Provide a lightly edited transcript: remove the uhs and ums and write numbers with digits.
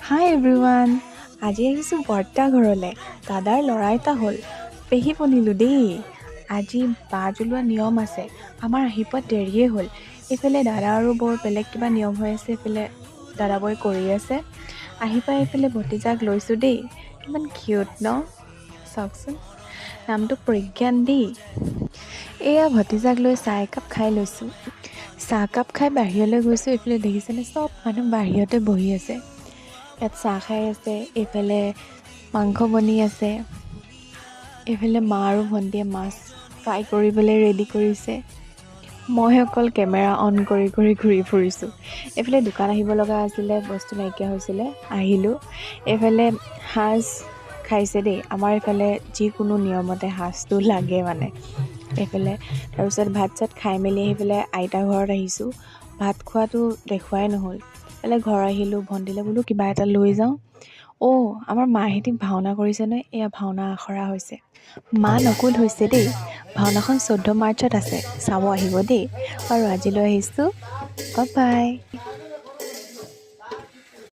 হাই everyone. আজি আহিছোঁ বৰ্তা ঘৰলৈ। দাদাৰ ল'ৰা এটা হ'ল। পেহী বনিলোঁ দেই। আজি বাঁহ জ্বলোৱা নিয়ম আছে। আমাৰ আহি পোৱাত দেৰিয়ে হ'ল। এইফালে দাদা আৰু বৌৰ বেলেগ কিবা নিয়ম হৈ আছে, এইফালে দাদা বৌয়ে কৰি আছে। আহি পাই এইফালে ভতিজাক লৈছোঁ দেই। কিমান কিউট ন? চাওকচোন, নামটো প্ৰজ্ঞান দেই। এয়া ভতিজাক লৈ চাহ একাপ খাই লৈছোঁ। চাহকাপ খাই বাহিৰলৈ গৈছোঁ। এইফালে দেখিছেনে, চব মানুহ বাহিৰতে বহি আছে। ইয়াত চাহ খাই আছে, এইফালে মাংস বনি আছে, এইফালে মা আৰু ভণ্টীয়ে মাছ ফ্ৰাই কৰিবলৈ ৰেডি কৰিছে। মই অকল কেমেৰা অন কৰি কৰি ঘূৰি ফুৰিছোঁ। এইফালে দোকান আহিব লগা আছিলে, বস্তু নাইকিয়া হৈছিলে, আহিলোঁ। এইফালে সাজ খাইছে দেই। আমাৰ এইফালে যিকোনো নিয়মতে সাজটো লাগে মানে। এইফালে তাৰপিছত ভাত চাত খাই মেলি আহি পেলাই আইতা ঘৰত আহিছোঁ। ভাত খোৱাটো দেখুৱাই নহ'ল। এইফালে ঘৰ আহিলোঁ, ভণ্টিলৈ বোলো কিবা এটা লৈ যাওঁ। আমাৰ মাহেঁতি ভাওনা কৰিছে নহয়, এয়া ভাওনা আখৰা হৈছে। মা নকুল হৈছে দেই। ভাওনাখন 14 মাৰ্চত আছে, চাব আহিব দেই। আৰু আজিলৈ আহিছোঁ, বাই বাই।